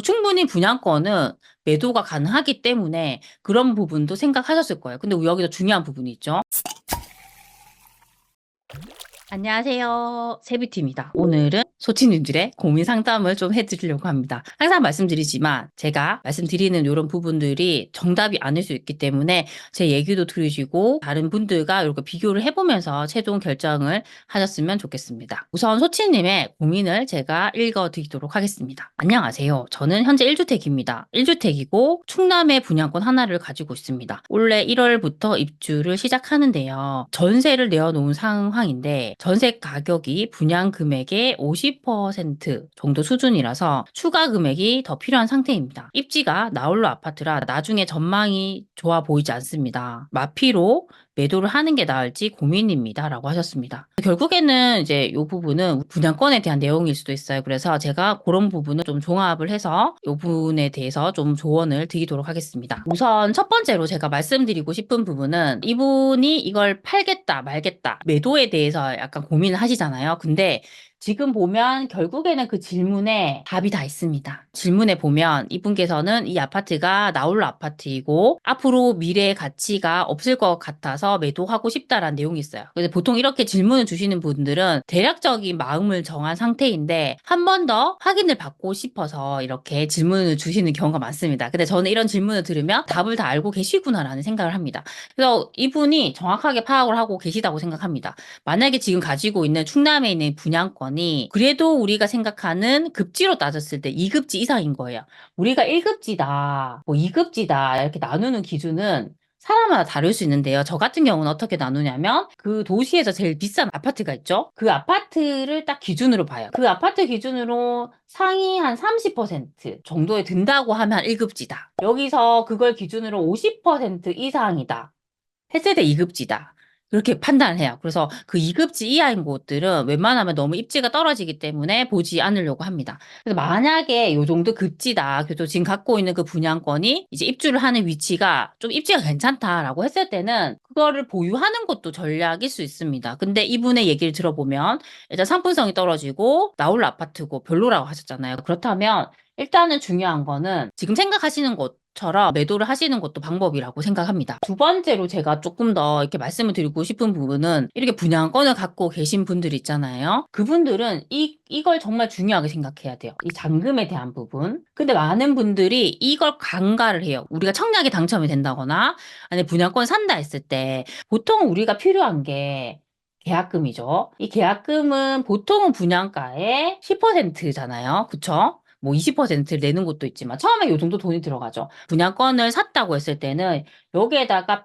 충분히 분양권은 매도가 가능하기 때문에 그런 부분도 생각하셨을 거예요. 근데 여기서 중요한 부분이 있죠. 안녕하세요. 세뷰티입니다. 오늘은 소치님들의 고민 상담을 좀 해드리려고 합니다. 항상 말씀드리지만 제가 말씀드리는 이런 부분들이 정답이 아닐 수 있기 때문에 제 얘기도 들으시고 다른 분들과 이렇게 비교를 해보면서 최종 결정을 하셨으면 좋겠습니다. 우선 소치님의 고민을 제가 읽어드리도록 하겠습니다. 안녕하세요. 저는 현재 1주택입니다. 1주택이고 충남의 분양권 하나를 가지고 있습니다. 올해 1월부터 입주를 시작하는데요. 전세를 내어놓은 상황인데 전세 가격이 분양 금액의 50% 정도 수준이라서 추가 금액이 더 필요한 상태입니다. 입지가 나홀로 아파트라 나중에 전망이 좋아 보이지 않습니다. 마피로 매도를 하는 게 나을지 고민입니다. 라고 하셨습니다. 결국에는 이제 이 부분은 분양권에 대한 내용일 수도 있어요. 그래서 제가 그런 부분을 좀 종합을 해서 이 부분에 대해서 좀 조언을 드리도록 하겠습니다. 우선 첫 번째로 제가 말씀드리고 싶은 부분은 이분이 이걸 팔겠다 말겠다 매도에 대해서 약간 고민을 하시잖아요. 근데 지금 보면 결국에는 그 질문에 답이 다 있습니다. 질문에 보면 이분께서는 이 아파트가 나홀로 아파트이고 앞으로 미래의 가치가 없을 것 같아서 매도하고 싶다라는 내용이 있어요. 그래서 보통 이렇게 질문을 주시는 분들은 대략적인 마음을 정한 상태인데 한 번 더 확인을 받고 싶어서 이렇게 질문을 주시는 경우가 많습니다. 근데 저는 이런 질문을 들으면 답을 다 알고 계시구나라는 생각을 합니다. 그래서 이분이 정확하게 파악을 하고 계시다고 생각합니다. 만약에 지금 가지고 있는 충남에 있는 분양권이 그래도 우리가 생각하는 급지로 따졌을 때 2급지 이상인 거예요. 우리가 1급지다, 뭐 2급지다 이렇게 나누는 기준은 사람마다 다를 수 있는데요. 저 같은 경우는 어떻게 나누냐면 그 도시에서 제일 비싼 아파트가 있죠. 그 아파트를 딱 기준으로 봐요. 그 아파트 기준으로 상위 한 30% 정도에 든다고 하면 1급지다. 여기서 그걸 기준으로 50% 이상이다 했을 때 2급지다. 그렇게 판단을 해요. 그래서 그 2급지 이하인 곳들은 웬만하면 너무 입지가 떨어지기 때문에 보지 않으려고 합니다. 그래서 만약에 요 정도 급지다. 그래도 지금 갖고 있는 그 분양권이 이제 입주를 하는 위치가 좀 입지가 괜찮다라고 했을 때는 그거를 보유하는 것도 전략일 수 있습니다. 근데 이분의 얘기를 들어보면 일단 상품성이 떨어지고 나홀로 아파트고 별로라고 하셨잖아요. 그렇다면 일단은 중요한 거는 지금 생각하시는 것처럼 매도를 하시는 것도 방법이라고 생각합니다. 두 번째로 제가 조금 더 이렇게 말씀을 드리고 싶은 부분은 이렇게 분양권을 갖고 계신 분들 있잖아요. 그분들은 이걸 정말 중요하게 생각해야 돼요. 이 잔금에 대한 부분. 근데 많은 분들이 이걸 간과를 해요. 우리가 청약에 당첨이 된다거나 아니 분양권 산다 했을 때 보통 우리가 필요한 게 계약금이죠. 이 계약금은 보통은 분양가의 10%잖아요. 그쵸? 뭐 20%를 내는 곳도 있지만 처음에 요 정도 돈이 들어가죠. 분양권을 샀다고 했을 때는 여기에다가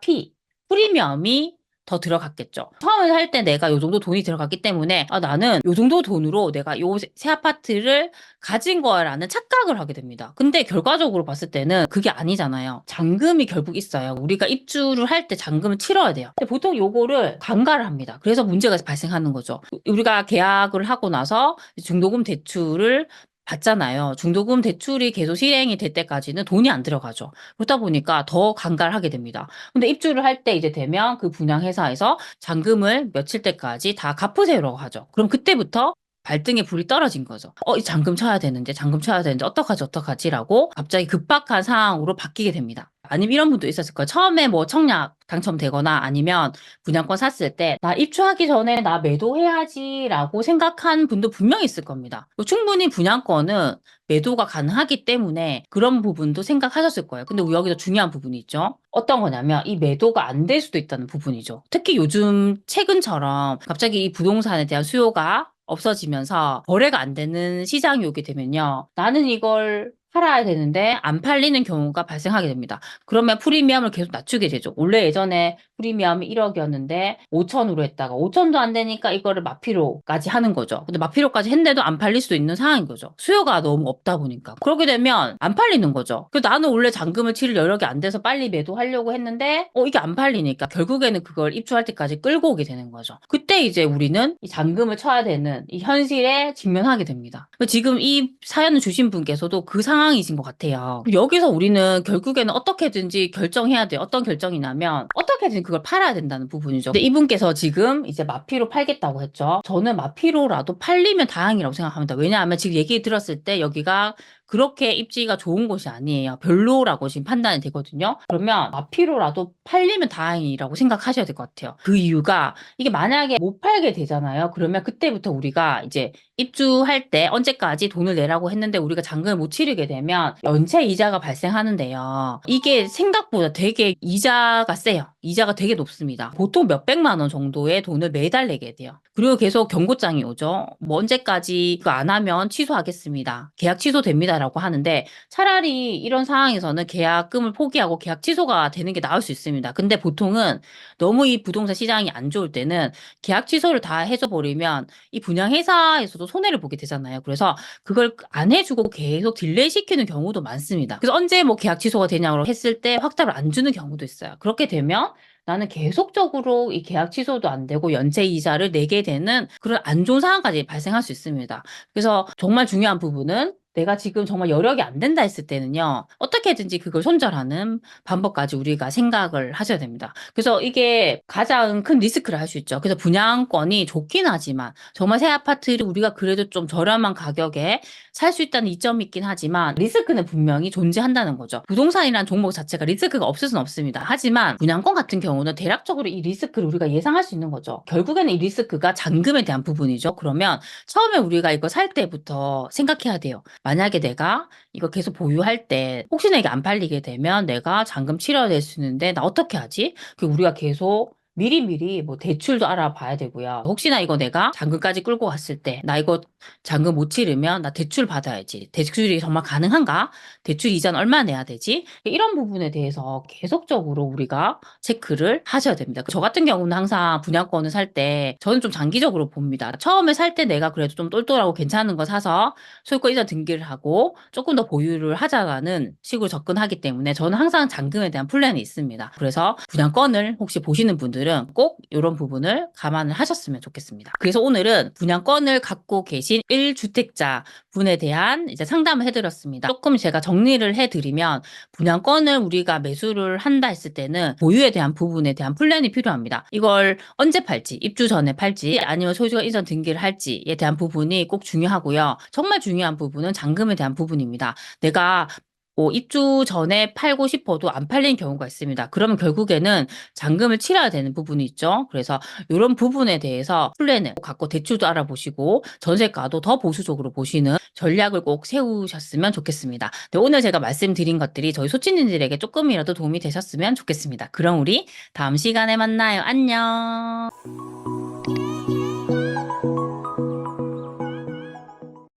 프리미엄이 더 들어갔겠죠. 처음에 살 때 내가 요 정도 돈이 들어갔기 때문에 나는 요 정도 돈으로 내가 요 새 아파트를 가진 거야라는 착각을 하게 됩니다. 근데 결과적으로 봤을 때는 그게 아니잖아요. 잔금이 결국 있어요. 우리가 입주를 할 때 잔금을 치러야 돼요. 근데 보통 요거를 간과를 합니다. 그래서 문제가 발생하는 거죠. 우리가 계약을 하고 나서 중도금 대출을 받잖아요. 중도금 대출이 계속 실행이 될 때까지는 돈이 안 들어가죠. 그러다 보니까 더 간과를 하게 됩니다. 근데 입주를 할 때 이제 되면 그 분양회사에서 잔금을 며칠 때까지 다 갚으세요라고 하죠. 그럼 그때부터 발등에 불이 떨어진 거죠. 이 잔금 쳐야 되는데, 잔금 쳐야 되는데, 어떡하지, 어떡하지라고 갑자기 급박한 상황으로 바뀌게 됩니다. 아니면 이런 분도 있었을 거예요. 처음에 뭐 청약 당첨되거나 아니면 분양권 샀을 때, 나 입주하기 전에 나 매도해야지라고 생각한 분도 분명히 있을 겁니다. 충분히 분양권은 매도가 가능하기 때문에 그런 부분도 생각하셨을 거예요. 근데 여기서 중요한 부분이 있죠. 어떤 거냐면 이 매도가 안 될 수도 있다는 부분이죠. 특히 요즘 최근처럼 갑자기 이 부동산에 대한 수요가 없어지면서 거래가 안 되는 시장이 오게 되면요. 나는 이걸 팔아야 되는데 안 팔리는 경우가 발생하게 됩니다. 그러면 프리미엄을 계속 낮추게 되죠. 원래 예전에 프리미엄이 1억이었는데 5천으로 했다가 5천도 안 되니까 이거를 마피로까지 하는 거죠. 근데 마피로까지 했는데도 안 팔릴 수도 있는 상황인 거죠. 수요가 너무 없다 보니까. 그렇게 되면 안 팔리는 거죠. 그래서 나는 원래 잔금을 치를 여력이 안 돼서 빨리 매도하려고 했는데 이게 안 팔리니까 결국에는 그걸 입주할 때까지 끌고 오게 되는 거죠. 그때 이제 우리는 이 잔금을 쳐야 되는 이 현실에 직면하게 됩니다. 지금 이 사연을 주신 분께서도 그 상황이신 것 같아요. 여기서 우리는 결국에는 어떻게든지 결정해야 돼요. 어떤 결정이냐면 어떻게든 그걸 팔아야 된다는 부분이죠. 근데 이분께서 지금 이제 마피로 팔겠다고 했죠. 저는 마피로라도 팔리면 다행이라고 생각합니다. 왜냐하면 지금 얘기 들었을 때 여기가 그렇게 입지가 좋은 곳이 아니에요. 별로라고 지금 판단이 되거든요. 그러면 마피로라도 팔리면 다행이라고 생각하셔야 될 것 같아요. 그 이유가 이게 만약에 못 팔게 되잖아요. 그러면 그때부터 우리가 이제 입주할 때 언제까지 돈을 내라고 했는데 우리가 잔금을 못 치르게 되면 연체 이자가 발생하는데요. 이게 생각보다 되게 이자가 세요. 이자가 되게 높습니다. 보통 몇백만 원 정도의 돈을 매달 내게 돼요. 그리고 계속 경고장이 오죠. 뭐 언제까지 그거 안 하면 취소하겠습니다. 계약 취소됩니다라고 하는데 차라리 이런 상황에서는 계약금을 포기하고 계약 취소가 되는 게 나을 수 있습니다. 근데 보통은 너무 이 부동산 시장이 안 좋을 때는 계약 취소를 다 해줘 버리면 이 분양회사에서도 손해를 보게 되잖아요. 그래서 그걸 안 해주고 계속 딜레이 시키는 경우도 많습니다. 그래서 언제 뭐 계약 취소가 되냐고 했을 때 확답을 안 주는 경우도 있어요. 그렇게 되면 나는 계속적으로 이 계약 취소도 안 되고 연체 이자를 내게 되는 그런 안 좋은 상황까지 발생할 수 있습니다. 그래서 정말 중요한 부분은 내가 지금 정말 여력이 안 된다 했을 때는요, 어떻게든지 그걸 손절하는 방법까지 우리가 생각을 하셔야 됩니다. 그래서 이게 가장 큰 리스크를 할 수 있죠. 그래서 분양권이 좋긴 하지만, 정말 새 아파트를 우리가 그래도 좀 저렴한 가격에 살 수 있다는 이점이 있긴 하지만, 리스크는 분명히 존재한다는 거죠. 부동산이라는 종목 자체가 리스크가 없을 수는 없습니다. 하지만, 분양권 같은 경우는 대략적으로 이 리스크를 우리가 예상할 수 있는 거죠. 결국에는 이 리스크가 잔금에 대한 부분이죠. 그러면 처음에 우리가 이거 살 때부터 생각해야 돼요. 만약에 내가 이거 계속 보유할 때 혹시나 이게 안 팔리게 되면 내가 잔금 치러야 될 수 있는데 나 어떻게 하지? 그 우리가 계속 미리미리 뭐 대출도 알아봐야 되고요. 혹시나 이거 내가 잔금까지 끌고 갔을 때 나 이거 잔금 못 치르면 나 대출 받아야지. 대출이 정말 가능한가? 대출 이자는 얼마 내야 되지? 이런 부분에 대해서 계속적으로 우리가 체크를 하셔야 됩니다. 저 같은 경우는 항상 분양권을 살 때 저는 좀 장기적으로 봅니다. 처음에 살 때 내가 그래도 좀 똘똘하고 괜찮은 거 사서 소유권 이전 등기를 하고 조금 더 보유를 하자라는 식으로 접근하기 때문에 저는 항상 잔금에 대한 플랜이 있습니다. 그래서 분양권을 혹시 보시는 분들은 꼭 이런 부분을 감안을 하셨으면 좋겠습니다. 그래서 오늘은 분양권을 갖고 계신 1주택자 분에 대한 이제 상담을 해드렸습니다. 조금 제가 정리를 해드리면 분양권을 우리가 매수를 한다 했을 때는 보유에 대한 부분에 대한 플랜이 필요합니다. 이걸 언제 팔지, 입주 전에 팔지, 아니면 소유권 이전 등기를 할지에 대한 부분이 꼭 중요하고요. 정말 중요한 부분은 잔금에 대한 부분입니다. 내가 뭐 입주 전에 팔고 싶어도 안 팔린 경우가 있습니다. 그러면 결국에는 잔금을 치러야 되는 부분이 있죠. 그래서 이런 부분에 대해서 플랜을 갖고 대출도 알아보시고 전세가도 더 보수적으로 보시는 전략을 꼭 세우셨으면 좋겠습니다. 네, 오늘 제가 말씀드린 것들이 저희 소치님들에게 조금이라도 도움이 되셨으면 좋겠습니다. 그럼 우리 다음 시간에 만나요. 안녕.